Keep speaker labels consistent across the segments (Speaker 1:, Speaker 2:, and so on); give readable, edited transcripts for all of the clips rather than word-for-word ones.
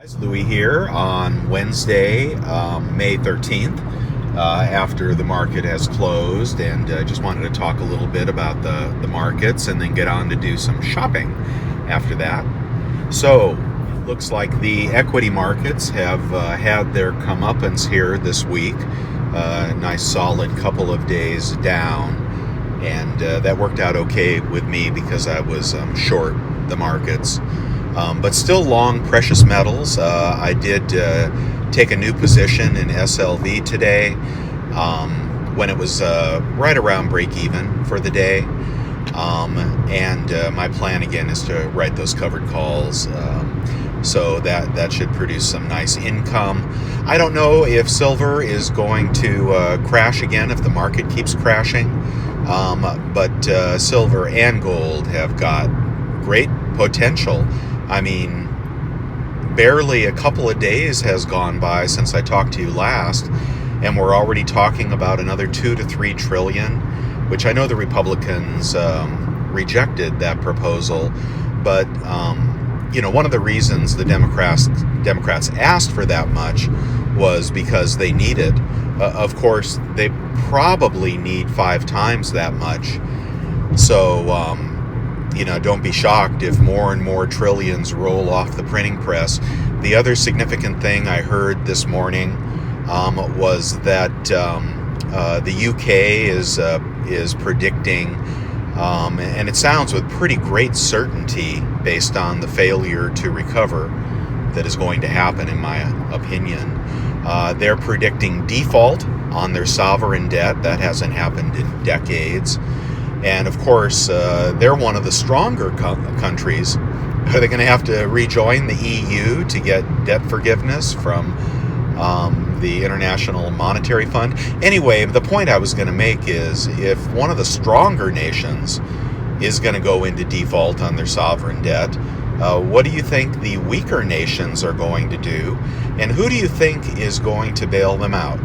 Speaker 1: Guys, Louie here on Wednesday, May 13th, after the market has closed, and just wanted to talk a little bit about the markets and then get on to do some shopping after that. So, looks like the equity markets have had their comeuppance here this week. Nice solid couple of days down, and that worked out okay with me because I was short the markets. But still long precious metals. I did take a new position in SLV today when it was right around break even for the day. And my plan again is to write those covered calls. So that should produce some nice income. I don't know if silver is going to crash again if the market keeps crashing. But silver and gold have got great potential. I mean, barely a couple of days has gone by since I talked to you last, and we're already talking about another 2 to 3 trillion, which I know the Republicans rejected that proposal, but one of the reasons the Democrats asked for that much was because they need it. Of course, they probably need 5 times that much. So, don't be shocked if more and more trillions roll off the printing press. The other significant thing I heard this morning was that the UK is predicting, and it sounds with pretty great certainty based on the failure to recover that is going to happen, in my opinion. They're predicting default on their sovereign debt. That hasn't happened in decades. And of course, they're one of the stronger countries. Are they going to have to rejoin the EU to get debt forgiveness from the International Monetary Fund? Anyway, the point I was going to make is if one of the stronger nations is going to go into default on their sovereign debt, what do you think the weaker nations are going to do? And who do you think is going to bail them out?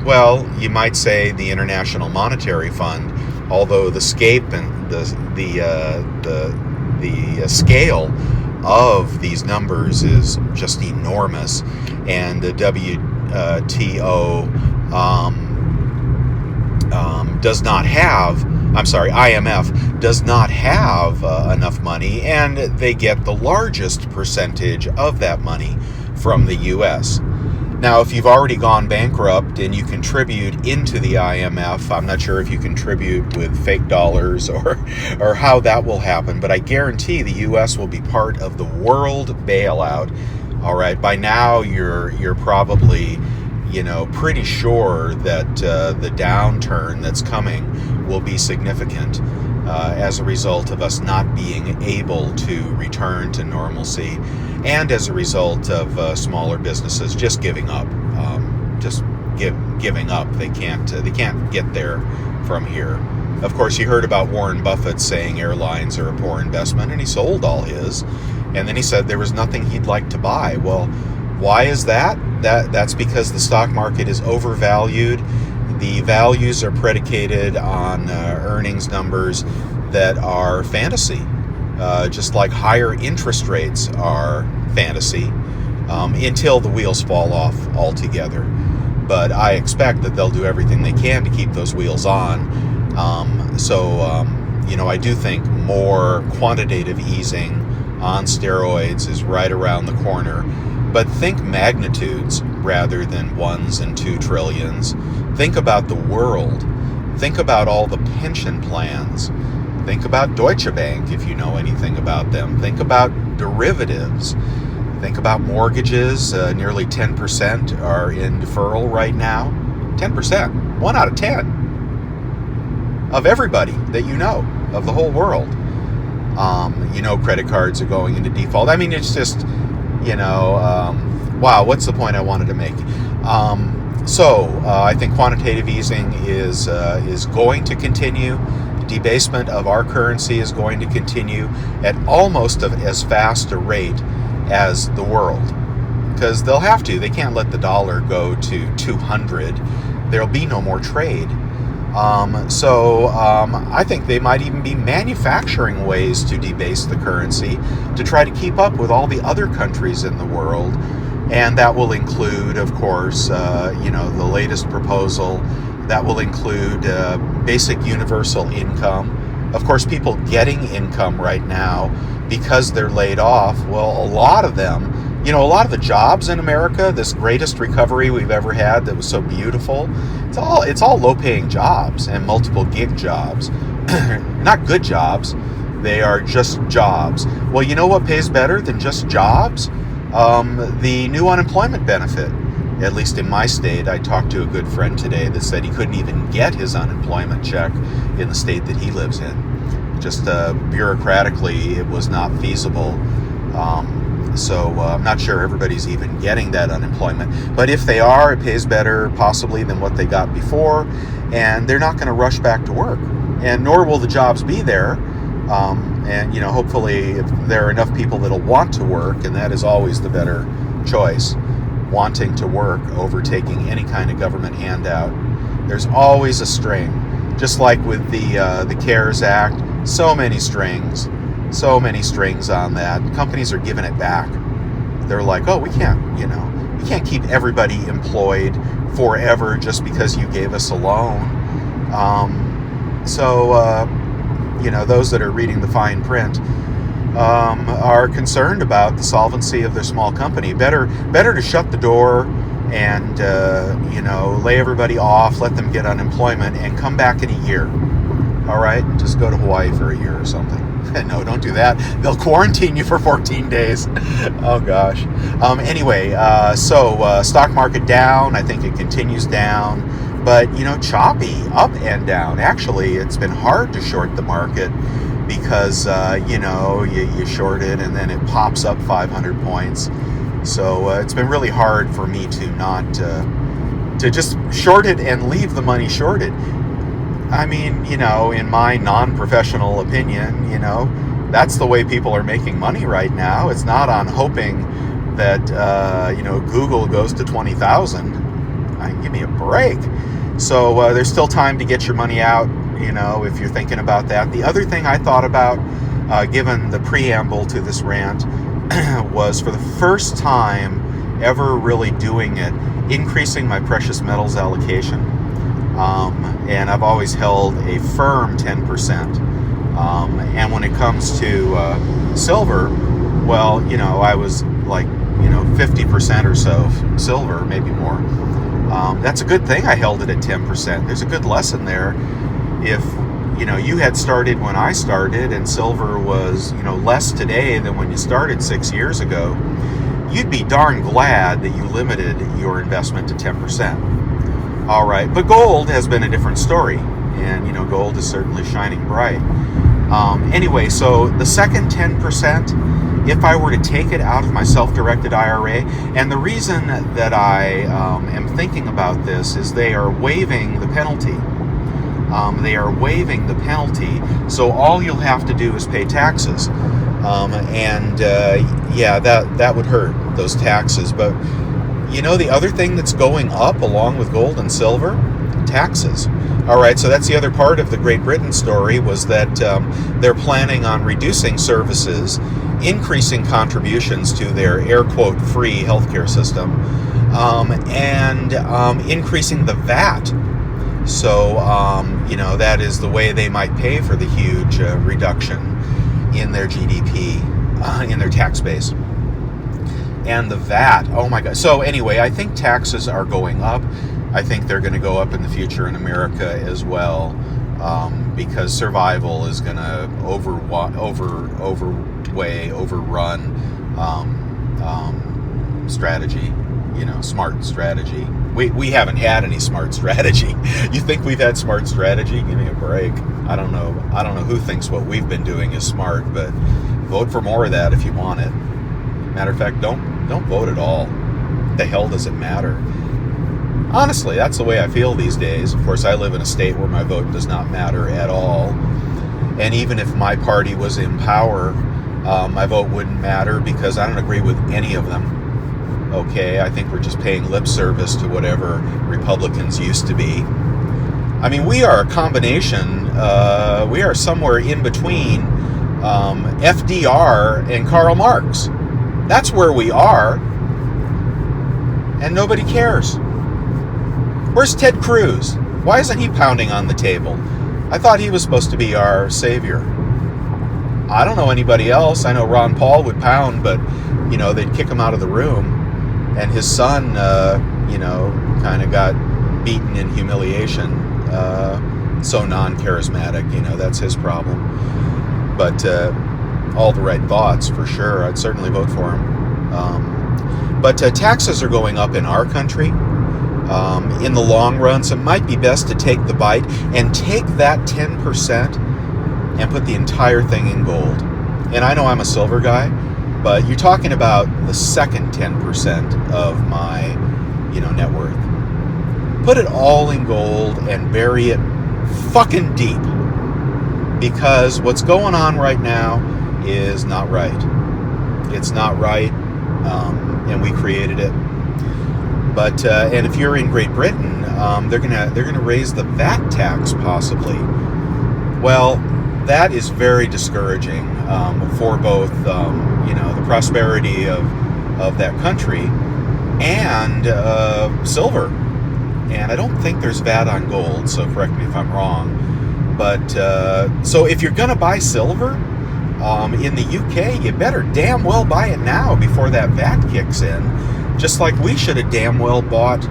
Speaker 1: Well, you might say the International Monetary Fund, although the scape and the scale of these numbers is just enormous, and the WTO IMF does not have enough money, and they get the largest percentage of that money from the U.S. Now, if you've already gone bankrupt and you contribute into the IMF, I'm not sure if you contribute with fake dollars or how that will happen, but I guarantee the U.S. will be part of the world bailout. All right, by now you're probably, pretty sure that the downturn that's coming will be significant as a result of us not being able to return to normalcy, and as a result of smaller businesses just giving up. Giving up. They can't get there from here. Of course, you heard about Warren Buffett saying airlines are a poor investment, and he sold all his. And then he said there was nothing he'd like to buy. Well, why is that? That's because the stock market is overvalued. The values are predicated on earnings numbers that are fantasy, just like higher interest rates are fantasy, until the wheels fall off altogether. But I expect that they'll do everything they can to keep those wheels on. I do think more quantitative easing on steroids is right around the corner. But think magnitudes rather than 1s and 2 trillions. Think about the world. Think about all the pension plans. Think about Deutsche Bank, if you know anything about them. Think about derivatives. Think about mortgages. Nearly 10% are in deferral right now. 10%. 1 out of 10 of everybody that you know, of the whole world. Credit cards are going into default. I mean, it's just, wow, what's the point I wanted to make? I think quantitative easing is going to continue. Debasement of our currency is going to continue at almost as fast a rate as the world, because they'll have to. They can't let the dollar go to 200. There'll be no more trade. I think they might even be manufacturing ways to debase the currency to try to keep up with all the other countries in the world. And that will include, of course, the latest proposal. That will include basic universal income. Of course, people getting income right now because they're laid off, well, a lot of them, a lot of the jobs in America, this greatest recovery we've ever had that was so beautiful, it's all low-paying jobs and multiple gig jobs. Not good jobs. They are just jobs. Well, you know what pays better than just jobs? The new unemployment benefit. At least in my state, I talked to a good friend today that said he couldn't even get his unemployment check in the state that he lives in. Just bureaucratically, it was not feasible. So I'm not sure everybody's even getting that unemployment. But if they are, it pays better possibly than what they got before. And they're not going to rush back to work. And nor will the jobs be there. Hopefully if there are enough people that'll want to work, and that is always the better choice, wanting to work over taking any kind of government handout. There's always a string. Just like with the CARES Act, so many strings on that. Companies are giving it back. They're like, oh, we can't keep everybody employed forever just because you gave us a loan. Those that are reading the fine print are concerned about the solvency of their small company. Better to shut the door and lay everybody off, let them get unemployment, and come back in a year. All right, just go to Hawaii for a year or something. No, don't do that. They'll quarantine you for 14 days. Oh gosh. Stock market down. I think it continues down. But, choppy, up and down. Actually, it's been hard to short the market because, you short it and then it pops up 500 points. So it's been really hard for me to not, to just short it and leave the money shorted. I mean, in my non-professional opinion, that's the way people are making money right now. It's not on hoping that, Google goes to 20,000. Give me a break. So there's still time to get your money out, if you're thinking about that. The other thing I thought about, given the preamble to this rant, was for the first time ever really doing it, increasing my precious metals allocation. And I've always held a firm 10%. And when it comes to silver, well, I was like, 50% or so silver, maybe more. That's a good thing I held it at 10%. There's a good lesson there. If, you had started when I started and silver was, less today than when you started 6 years ago, you'd be darn glad that you limited your investment to 10%. All right, but gold has been a different story, and, gold is certainly shining bright. So the second 10%, if I were to take it out of my self-directed IRA, and the reason that I am thinking about this is they are waiving the penalty. So all you'll have to do is pay taxes. That would hurt, those taxes. But, the other thing that's going up along with gold and silver? Taxes. All right, so that's the other part of the Great Britain story, was that they're planning on reducing services, increasing contributions to their air quote free healthcare system, and increasing the VAT. So, that is the way they might pay for the huge reduction in their GDP, in their tax base. And the VAT, oh my God. So anyway, I think taxes are going up. I think they're going to go up in the future in America as well, because survival is going to overrun strategy, smart strategy. We haven't had any smart strategy. You think we've had smart strategy? Give me a break. I don't know who thinks what we've been doing is smart, but vote for more of that if you want it. Matter of fact, don't vote at all. The hell does it matter? Honestly, that's the way I feel these days. Of course, I live in a state where my vote does not matter at all. And even if my party was in power, my vote wouldn't matter because I don't agree with any of them. Okay, I think we're just paying lip service to whatever Republicans used to be. I mean, we are a combination. We are somewhere in between FDR and Karl Marx. That's where we are. And nobody cares. Where's Ted Cruz? Why isn't he pounding on the table? I thought he was supposed to be our savior. I don't know anybody else. I know Ron Paul would pound, but, you know, they'd kick him out of the room. And his son, you know, kind of got beaten in humiliation. So non-charismatic, you know, that's his problem. But all the right thoughts, for sure. I'd certainly vote for him. But taxes are going up in our country. In the long run, so it might be best to take the bite and take that 10% and put the entire thing in gold. And I know I'm a silver guy, but you're talking about the second 10% of my, you know, net worth. Put it all in gold and bury it fucking deep, because what's going on right now is not right. It's not right, and we created it. But and if you're in Great Britain, they're gonna raise the VAT tax possibly. Well, that is very discouraging for both you know, the prosperity of that country and silver. And I don't think there's VAT on gold, so correct me if I'm wrong. But so if you're gonna buy silver in the UK, you better damn well buy it now before that VAT kicks in. Just like we should have damn well bought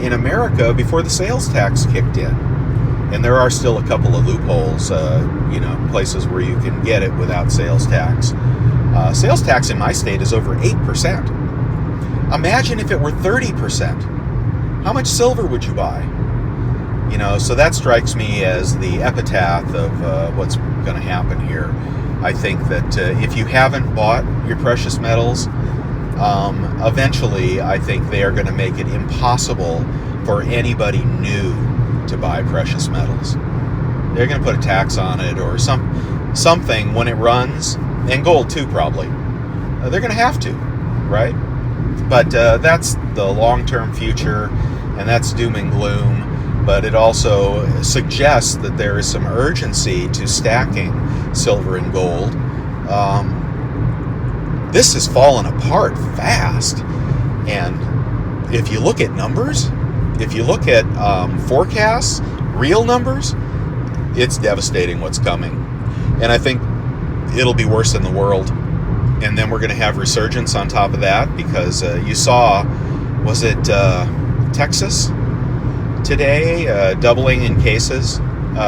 Speaker 1: in America before the sales tax kicked in. And there are still a couple of loopholes, you know, places where you can get it without sales tax. Sales tax in my state is over 8%. Imagine if it were 30%. How much silver would you buy? You know, so that strikes me as the epitaph of what's going to happen here. I think that if you haven't bought your precious metals, eventually I think they are going to make it impossible for anybody new to buy precious metals. They're going to put a tax on it or something when it runs, and gold too probably. They're going to have to, right? But that's the long-term future, and that's doom and gloom. But it also suggests that there is some urgency to stacking silver and gold. This has fallen apart fast. And if you look at numbers, if you look at forecasts, real numbers, it's devastating what's coming. And I think it'll be worse in the world. And then we're going to have resurgence on top of that, because you saw, was it Texas today, doubling in cases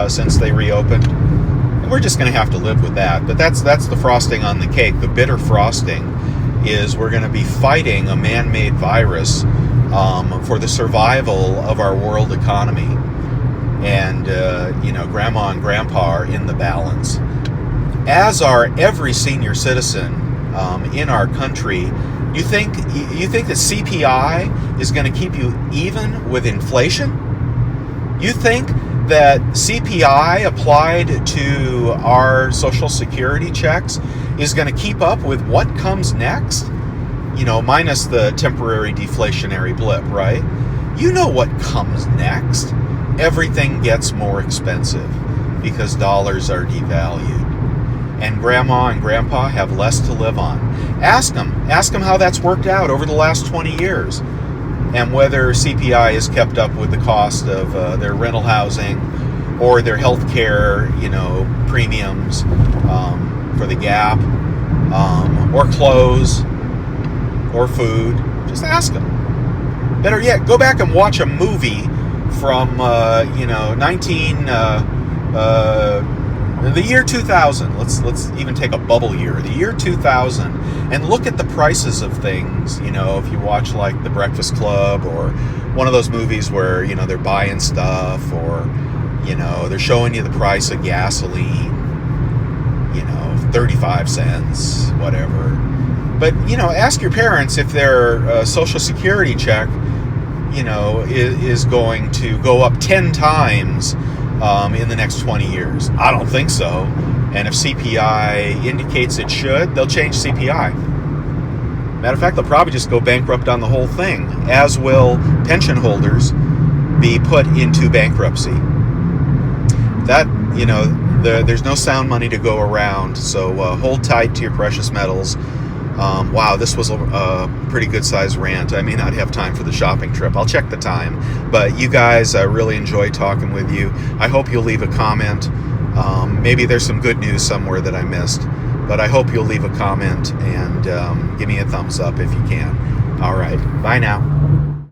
Speaker 1: since they reopened. And we're just going to have to live with that. But that's the frosting on the cake. The bitter frosting is we're going to be fighting a man-made virus for the survival of our world economy. And, you know, grandma and grandpa are in the balance. As are every senior citizen in our country. You think that CPI is going to keep you even with inflation? You think that CPI applied to our Social Security checks is going to keep up with what comes next? You know, minus the temporary deflationary blip, right? You know what comes next. Everything gets more expensive because dollars are devalued. And grandma and grandpa have less to live on. Ask them how that's worked out over the last 20 years. And whether CPI has kept up with the cost of their rental housing or their health care, you know, premiums for the Gap, or clothes, or food. Just ask them. Better yet, go back and watch a movie from, you know, the year 2000. Let's even take a bubble year, the year 2000, and look at the prices of things. You know, if you watch like The Breakfast Club or one of those movies where, you know, they're buying stuff, or, you know, they're showing you the price of gasoline, you know, 35 cents, whatever. But, you know, ask your parents if their Social Security check, you know, is going to go up 10 times in the next 20 years. I don't think so. And if CPI indicates it should, they'll change CPI. Matter of fact, they'll probably just go bankrupt on the whole thing, as will pension holders be put into bankruptcy. That, you know, there's no sound money to go around, so hold tight to your precious metals. Wow, this was a pretty good sized rant. I may not have time for the shopping trip. I'll check the time. But you guys, I really enjoy talking with you. I hope you'll leave a comment. Maybe there's some good news somewhere that I missed. But I hope you'll leave a comment and give me a thumbs up if you can. All right. Bye now.